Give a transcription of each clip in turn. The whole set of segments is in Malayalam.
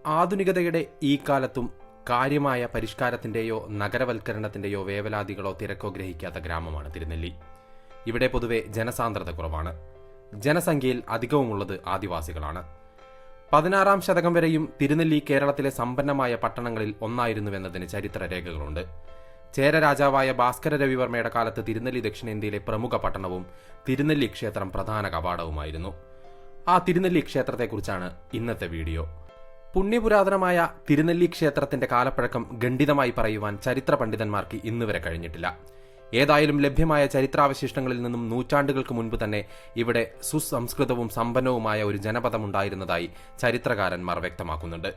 ആധുനികതയുടെ ഈ കാലത്തും കാര്യമായ പരിഷ്കാരത്തിന്റെയോ നഗരവൽക്കരണത്തിന്റെയോ വേവലാതികളോ തിരക്കോ ഗ്രഹിക്കാത്ത ഗ്രാമമാണ് തിരുനെല്ലി. ഇവിടെ പൊതുവെ ജനസാന്ദ്രത കുറവാണ്. ജനസംഖ്യയിൽ അധികവുമുള്ളത് ആദിവാസികളാണ്. 16-ാം ശതകം വരെയും തിരുനെല്ലി കേരളത്തിലെ സമ്പന്നമായ പട്ടണങ്ങളിൽ ഒന്നായിരുന്നുവെന്നതിന് ചരിത്രരേഖകളുണ്ട്. ചേര രാജാവായ ഭാസ്കര രവിവർമ്മയുടെ കാലത്ത് തിരുനെല്ലി ദക്ഷിണേന്ത്യയിലെ പ്രമുഖ പട്ടണവും തിരുനെല്ലി ക്ഷേത്രം പ്രധാന കവാടവുമായിരുന്നു. ആ തിരുനെല്ലി ക്ഷേത്രത്തെക്കുറിച്ചാണ് ഇന്നത്തെ വീഡിയോ. പുണ്യപുരാതനമായ തിരുനെല്ലി ക്ഷേത്രത്തിന്റെ കാലപ്പഴക്കം ഖണ്ഡിതമായി പറയുവാൻ ചരിത്ര പണ്ഡിതന്മാർക്ക് ഇന്നുവരെ കഴിഞ്ഞിട്ടില്ല. ഏതായാലും ലഭ്യമായ ചരിത്രാവശിഷ്ടങ്ങളിൽ നിന്നും നൂറ്റാണ്ടുകൾക്ക് മുൻപ് തന്നെ ഇവിടെ സുസംസ്കൃതവും സമ്പന്നവുമായ ഒരു ജനപദമുണ്ടായിരുന്നതായി ചരിത്രകാരന്മാർ വ്യക്തമാക്കുന്നുണ്ട്.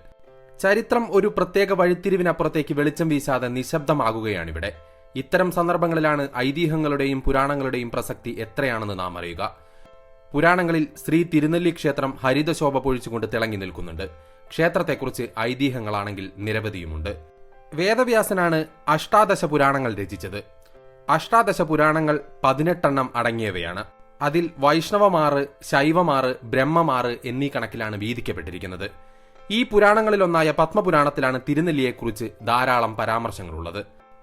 ചരിത്രം ഒരു പ്രത്യേക വഴിത്തിരിവിനപ്പുറത്തേക്ക് വെളിച്ചം വീശാതെ നിശബ്ദമാകുകയാണിവിടെ. ഇത്തരം സന്ദർഭങ്ങളിലാണ് ഐതിഹ്യങ്ങളുടെയും പുരാണങ്ങളുടെയും പ്രസക്തി എത്രയാണെന്ന് നാം അറിയുക. പുരാണങ്ങളിൽ ശ്രീ തിരുനെല്ലി ക്ഷേത്രം ഹരിതശോഭ പൊഴിച്ചുകൊണ്ട് തിളങ്ങി നിൽക്കുന്നുണ്ട്. ക്ഷേത്രത്തെക്കുറിച്ച് ഐതിഹ്യങ്ങളാണെങ്കിൽ നിരവധിയുമുണ്ട്. വേദവ്യാസനാണ് അഷ്ടാദശ പുരാണങ്ങൾ രചിച്ചത്. അഷ്ടാദശ പുരാണങ്ങൾ 18 അടങ്ങിയവയാണ്. അതിൽ വൈഷ്ണവമാറ്, ശൈവമാറ്, ബ്രഹ്മമാറ് എന്നീ കണക്കിലാണ് വീതിക്കപ്പെട്ടിരിക്കുന്നത്. ഈ പുരാണങ്ങളിലൊന്നായ പത്മപുരാണത്തിലാണ് തിരുനെല്ലിയെക്കുറിച്ച് ധാരാളം പരാമർശങ്ങളുള്ളത്.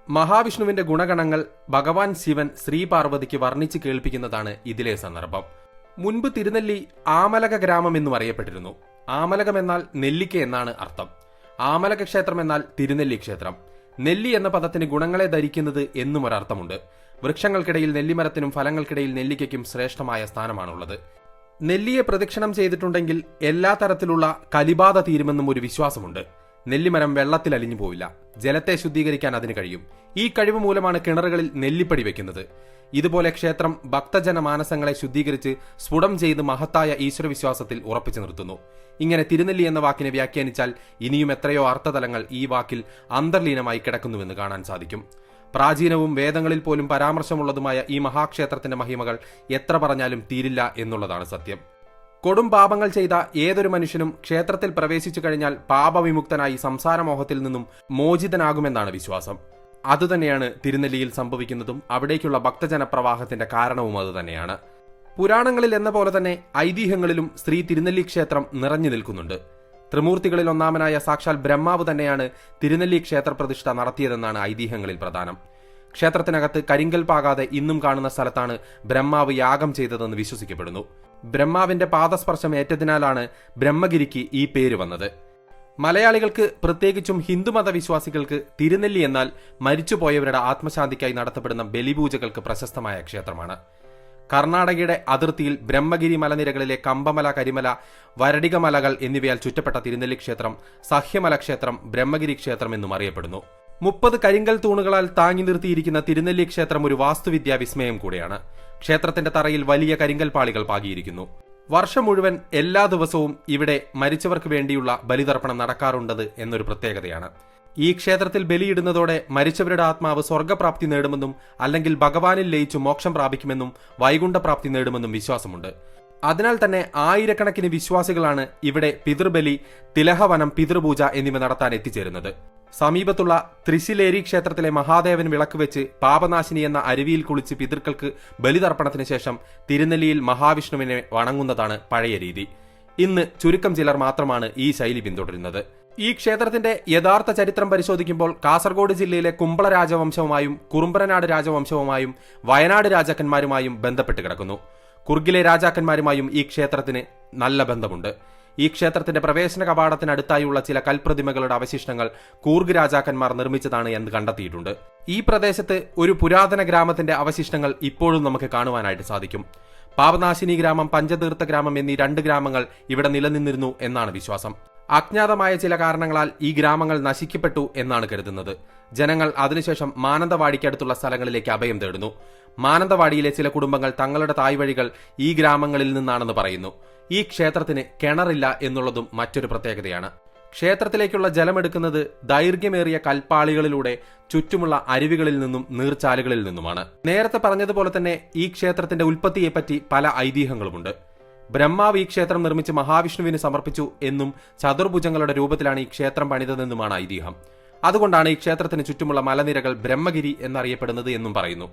മഹാവിഷ്ണുവിന്റെ ഗുണഗണങ്ങൾ ഭഗവാൻ ശിവൻ ശ്രീപാർവതിക്ക് വർണ്ണിച്ച് കേൾപ്പിക്കുന്നതാണ് ഇതിലെ സന്ദർഭം. മുൻപ് തിരുനെല്ലി ആമലക ഗ്രാമം എന്നും അറിയപ്പെട്ടിരുന്നു. ആമലകം എന്നാൽ നെല്ലിക്ക എന്നാണ് അർത്ഥം. ആമലക ക്ഷേത്രം എന്നാൽ തിരുനെല്ലി ക്ഷേത്രം. നെല്ലി എന്ന പദത്തിന് ഗുണങ്ങളെ ധരിക്കുന്നത് എന്നും ഒരർത്ഥമുണ്ട്. വൃക്ഷങ്ങൾക്കിടയിൽ നെല്ലിമരത്തിനും ഫലങ്ങൾക്കിടയിൽ നെല്ലിക്കയ്ക്കും ശ്രേഷ്ഠമായ സ്ഥാനമാണുള്ളത്. നെല്ലിയെ പ്രദക്ഷിണം ചെയ്തിട്ടുണ്ടെങ്കിൽ എല്ലാ തരത്തിലുള്ള കലിബാധ തീരുമെന്നും ഒരു വിശ്വാസമുണ്ട്. നെല്ലിമരം വെള്ളത്തിൽ അലിഞ്ഞു പോവില്ല. ജലത്തെ ശുദ്ധീകരിക്കാൻ അതിന് കഴിയും. ഈ കഴിവ് മൂലമാണ് കിണറുകളിൽ നെല്ലിപ്പടി വെക്കുന്നത്. ഇതുപോലെ ക്ഷേത്രം ഭക്തജന മാനസങ്ങളെ ശുദ്ധീകരിച്ച് സ്ഫുടം ചെയ്ത് മഹത്തായ ഈശ്വരവിശ്വാസത്തിൽ ഉറപ്പിച്ചു നിർത്തുന്നു. ഇങ്ങനെ തിരുനെല്ലി എന്ന വാക്കിനെ വ്യാഖ്യാനിച്ചാൽ ഇനിയും എത്രയോ അർത്ഥതലങ്ങൾ ഈ വാക്കിൽ അന്തർലീനമായി കിടക്കുന്നുവെന്ന് കാണാൻ സാധിക്കും. പ്രാചീനവും വേദങ്ങളിൽ പോലും പരാമർശമുള്ളതുമായ ഈ മഹാക്ഷേത്രത്തിന്റെ മഹിമകൾ എത്ര പറഞ്ഞാലും തീരില്ല എന്നുള്ളതാണ് സത്യം. കൊടും പാപങ്ങൾ ചെയ്ത ഏതൊരു മനുഷ്യനും ക്ഷേത്രത്തിൽ പ്രവേശിച്ചു കഴിഞ്ഞാൽ പാപവിമുക്തനായി സംസാരമോഹത്തിൽ നിന്നും മോചിതനാകുമെന്നാണ് വിശ്വാസം. അതുതന്നെയാണ് തിരുനെല്ലിയിൽ സംഭവിക്കുന്നതും അവിടേക്കുള്ള ഭക്തജന പ്രവാഹത്തിന്റെ കാരണവും അതുതന്നെയാണ്. പുരാണങ്ങളിൽ എന്ന പോലെ തന്നെ ഐതിഹ്യങ്ങളിലും ശ്രീ തിരുനെല്ലി ക്ഷേത്രം നിറഞ്ഞു നിൽക്കുന്നുണ്ട്. ത്രിമൂർത്തികളിൽ ഒന്നാമനായ സാക്ഷാൽ ബ്രഹ്മാവ് തന്നെയാണ് തിരുനെല്ലി ക്ഷേത്ര പ്രതിഷ്ഠ നടത്തിയതെന്നാണ് ഐതിഹ്യങ്ങളിൽ പ്രധാനം. ക്ഷേത്രത്തിനകത്ത് കരിങ്കൽ പാകാതെ ഇന്നും കാണുന്ന സ്ഥലത്താണ് ബ്രഹ്മാവ് യാഗം ചെയ്തതെന്ന് വിശ്വസിക്കപ്പെടുന്നു. ബ്രഹ്മാവിന്റെ പാദസ്പർശം ഏറ്റതിനാലാണ് ബ്രഹ്മഗിരിക്ക് ഈ പേര് വന്നത്. മലയാളികൾക്ക്, പ്രത്യേകിച്ചും ഹിന്ദുമത വിശ്വാസികൾക്ക് തിരുനെല്ലി എന്നാൽ മരിച്ചുപോയവരുടെ ആത്മശാന്തിക്കായി നടത്തപ്പെടുന്ന ബലിപൂജകൾക്ക് പ്രശസ്തമായ ക്ഷേത്രമാണ്. കർണാടകയുടെ അതിർത്തിയിൽ ബ്രഹ്മഗിരി മലനിരകളിലെ കമ്പമല, കരിമല, വരടിക മലകൾ എന്നിവയാൽ ചുറ്റപ്പെട്ട തിരുനെല്ലി ക്ഷേത്രം സഹ്യമല ക്ഷേത്രം, ബ്രഹ്മഗിരി ക്ഷേത്രം എന്നും അറിയപ്പെടുന്നു. 30 കരിങ്കൽ തൂണുകളാൽ താങ്ങി നിർത്തിയിരിക്കുന്ന തിരുനെല്ലി ക്ഷേത്രം ഒരു വാസ്തുവിദ്യാ വിസ്മയം കൂടെയാണ്. ക്ഷേത്രത്തിന്റെ തറയിൽ വലിയ കരിങ്കൽ പാളികൾ പാകിയിരിക്കുന്നു. വർഷം മുഴുവൻ എല്ലാ ദിവസവും ഇവിടെ മരിച്ചവർക്ക് വേണ്ടിയുള്ള ബലിതർപ്പണം നടക്കാറുണ്ടത് എന്നൊരു പ്രത്യേകതയാണ്. ഈ ക്ഷേത്രത്തിൽ ബലിയിടുന്നതോടെ മരിച്ചവരുടെ ആത്മാവ് സ്വർഗപ്രാപ്തി നേടുമെന്നും അല്ലെങ്കിൽ ഭഗവാനിൽ ലയിച്ചു മോക്ഷം പ്രാപിക്കുമെന്നും വൈകുണ്ഠപ്രാപ്തി നേടുമെന്നും വിശ്വാസമുണ്ട്. അതിനാൽ തന്നെ ആയിരക്കണക്കിന് വിശ്വാസികളാണ് ഇവിടെ പിതൃബലി, തിലഹവനം, പിതൃപൂജ എന്നിവ നടത്താൻ എത്തിച്ചേരുന്നത്. സമീപത്തുള്ള ത്രിശിലേരി ക്ഷേത്രത്തിലെ മഹാദേവൻ വിളക്ക് വെച്ച് പാപനാശിനി എന്ന അരുവിയിൽ കുളിച്ച് പിതൃക്കൾക്ക് ബലിതർപ്പണത്തിന് ശേഷം തിരുനെല്ലിയിൽ മഹാവിഷ്ണുവിനെ വണങ്ങുന്നതാണ് പഴയ രീതി. ഇന്ന് ചുരുക്കം ചിലർ മാത്രമാണ് ഈ ശൈലി പിന്തുടരുന്നത്. ഈ ക്ഷേത്രത്തിന്റെ യഥാർത്ഥ ചരിത്രം പരിശോധിക്കുമ്പോൾ കാസർഗോഡ് ജില്ലയിലെ കുമ്പള രാജവംശവുമായും കുറുമ്പരനാട് രാജവംശവുമായും വയനാട് രാജാക്കന്മാരുമായും ബന്ധപ്പെട്ട് കിടക്കുന്നു. കുർഗിലെ രാജാക്കന്മാരുമായും ഈ ക്ഷേത്രത്തിന് നല്ല ബന്ധമുണ്ട്. ഈ ക്ഷേത്രത്തിന്റെ പ്രവേശന കവാടത്തിനടുത്തായുള്ള ചില കൽപ്രതിമകളുടെ അവശിഷ്ടങ്ങൾ കൂർഗ് രാജാക്കന്മാർ നിർമ്മിച്ചതാണ് എന്ന് കണ്ടെത്തിയിട്ടുണ്ട്. ഈ പ്രദേശത്ത് ഒരു പുരാതന ഗ്രാമത്തിന്റെ അവശിഷ്ടങ്ങൾ ഇപ്പോഴും നമുക്ക് കാണുവാനായിട്ട് സാധിക്കും. പാപനാശിനി ഗ്രാമം, പഞ്ചതീർത്ഥ ഗ്രാമം എന്നീ 2 ഗ്രാമങ്ങൾ ഇവിടെ നിലനിന്നിരുന്നു എന്നാണ് വിശ്വാസം. അജ്ഞാതമായ ചില കാരണങ്ങളാൽ ഈ ഗ്രാമങ്ങൾ നശിക്കപ്പെട്ടു എന്നാണ് കരുതുന്നത്. ജനങ്ങൾ അതിനുശേഷം മാനന്തവാടിക്കടുത്തുള്ള സ്ഥലങ്ങളിലേക്ക് അഭയം തേടുന്നു. മാനന്തവാടിയിലെ ചില കുടുംബങ്ങൾ തങ്ങളുടെ തായ്വഴികൾ ഈ ഗ്രാമങ്ങളിൽ നിന്നാണെന്ന് പറയുന്നു. ഈ ക്ഷേത്രത്തിന് കിണറില്ല എന്നുള്ളതും മറ്റൊരു പ്രത്യേകതയാണ്. ക്ഷേത്രത്തിലേക്കുള്ള ജലമെടുക്കുന്നത് ദൈർഘ്യമേറിയ കൽപ്പാളികളിലൂടെ ചുറ്റുമുള്ള അരുവികളിൽ നിന്നും നീർച്ചാലുകളിൽ നിന്നുമാണ്. നേരത്തെ പറഞ്ഞതുപോലെ തന്നെ ഈ ക്ഷേത്രത്തിന്റെ ഉൽപ്പത്തിയെപ്പറ്റി പല ഐതിഹ്യങ്ങളുമുണ്ട്. ബ്രഹ്മാവ് ഈ ക്ഷേത്രം നിർമ്മിച്ച് മഹാവിഷ്ണുവിന് സമർപ്പിച്ചു എന്നും ചതുർഭുജങ്ങളുടെ രൂപത്തിലാണ് ഈ ക്ഷേത്രം പണിതതെന്നുമാണ് ഐതിഹ്യം. അതുകൊണ്ടാണ് ഈ ക്ഷേത്രത്തിന് ചുറ്റുമുള്ള മലനിരകൾ ബ്രഹ്മഗിരി എന്നറിയപ്പെടുന്നത് എന്നും പറയുന്നു.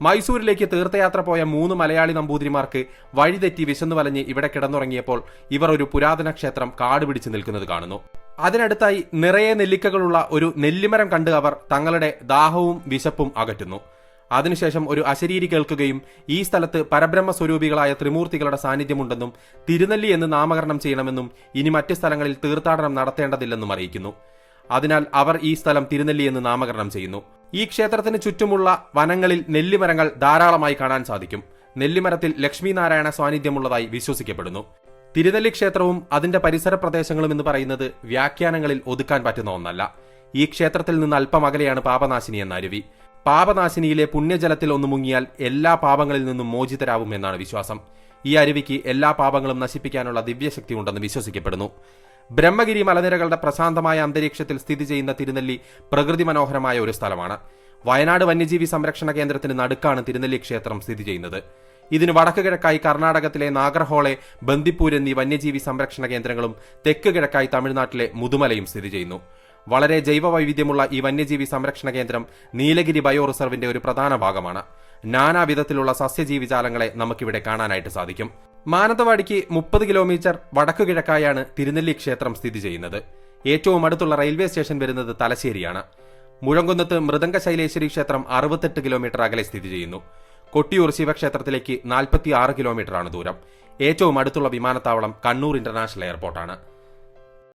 മൈസൂരിലേക്ക് തീർത്ഥയാത്ര പോയ 3 മലയാളി നമ്പൂതിരിമാർക്ക് വഴിതെറ്റി വിശന്നു വലഞ്ഞ് ഇവിടെ കിടന്നുറങ്ങിയപ്പോൾ ഇവർ ഒരു പുരാതന ക്ഷേത്രം കാടുപിടിച്ച് നിൽക്കുന്നത് കാണുന്നു. അതിനടുത്തായി നിറയെ നെല്ലിക്കകളുള്ള ഒരു നെല്ലിമരം കണ്ട് അവർ തങ്ങളുടെ ദാഹവും വിശപ്പും അകറ്റുന്നു. അതിനുശേഷം ഒരു അശരീരി കേൾക്കുകയും ഈ സ്ഥലത്ത് പരബ്രഹ്മ സ്വരൂപികളായ ത്രിമൂർത്തികളുടെ സാന്നിധ്യമുണ്ടെന്നും തിരുനെല്ലി എന്ന് നാമകരണം ചെയ്യണമെന്നും ഇനി മറ്റ് സ്ഥലങ്ങളിൽ തീർത്ഥാടനം നടത്തേണ്ടതില്ലെന്നും അറിയിക്കുന്നു. അതിനാൽ അവർ ഈ സ്ഥലം തിരുനെല്ലി എന്ന് നാമകരണം ചെയ്യുന്നു. ഈ ക്ഷേത്രത്തിന് ചുറ്റുമുള്ള വനങ്ങളിൽ നെല്ലിമരങ്ങൾ ധാരാളമായി കാണാൻ സാധിക്കും. നെല്ലിമരത്തിൽ ലക്ഷ്മീനാരായണ സാന്നിധ്യമുള്ളതായി വിശ്വസിക്കപ്പെടുന്നു. തിരുനെല്ലി ക്ഷേത്രവും അതിന്റെ പരിസര പ്രദേശങ്ങളും എന്ന് പറയുന്നത് വ്യാഖ്യാനങ്ങളിൽ ഒതുക്കാൻ പറ്റുന്ന ഒന്നല്ല. ഈ ക്ഷേത്രത്തിൽ നിന്ന് അല്പം അകലെയാണ് പാപനാശിനി എന്ന അരുവി. പാപനാശിനിയിലെ പുണ്യജലത്തിൽ ഒന്ന് മുങ്ങിയാൽ എല്ലാ പാപങ്ങളിൽ നിന്നും മോചിതരാവും എന്നാണ് വിശ്വാസം. ഈ അരുവിക്ക് എല്ലാ പാപങ്ങളും നശിപ്പിക്കാനുള്ള ദിവ്യശക്തി ഉണ്ടെന്ന് വിശ്വസിക്കപ്പെടുന്നു. ബ്രഹ്മഗിരി മലനിരകളുടെ പ്രശാന്തമായ അന്തരീക്ഷത്തിൽ സ്ഥിതി ചെയ്യുന്ന തിരുനെല്ലി പ്രകൃതി മനോഹരമായ ഒരു സ്ഥലമാണ്. വയനാട് വന്യജീവി സംരക്ഷണ കേന്ദ്രത്തിന് നടുക്കാണ് തിരുനെല്ലി ക്ഷേത്രം സ്ഥിതി ചെയ്യുന്നത്. ഇതിന് വടക്ക് കിഴക്കായി കർണാടകത്തിലെ നാഗർഹോളെ, ബന്ദിപ്പൂർ എന്നീ വന്യജീവി സംരക്ഷണ കേന്ദ്രങ്ങളും തെക്ക് കിഴക്കായി തമിഴ്നാട്ടിലെ മുതുമലയും സ്ഥിതി ചെയ്യുന്നു. വളരെ ജൈവ വൈവിധ്യമുള്ള ഈ വന്യജീവി സംരക്ഷണ കേന്ദ്രം നീലഗിരി ബയോ റിസർവിന്റെ ഒരു പ്രധാന ഭാഗമാണ്. നാനാവിധത്തിലുള്ള സസ്യജീവിജാലങ്ങളെ നമുക്കിവിടെ കാണാനായിട്ട് സാധിക്കും. മാനന്തവാടിക്ക് 30 കിലോമീറ്റർ വടക്കു കിഴക്കായാണ് തിരുനെല്ലി ക്ഷേത്രം സ്ഥിതി ചെയ്യുന്നത്. ഏറ്റവും അടുത്തുള്ള റെയിൽവേ സ്റ്റേഷൻ വരുന്നത് തലശ്ശേരിയാണ്. മുഴങ്കുന്നത്ത് മൃദംഗ ശൈലേശ്വരി ക്ഷേത്രം 68 കിലോമീറ്റർ അകലെ സ്ഥിതി ചെയ്യുന്നു. കൊട്ടിയൂർ ശിവക്ഷേത്രത്തിലേക്ക് 46 കിലോമീറ്ററാണ് ദൂരം. ഏറ്റവും അടുത്തുള്ള വിമാനത്താവളം കണ്ണൂർ ഇന്റർനാഷണൽ എയർപോർട്ടാണ്.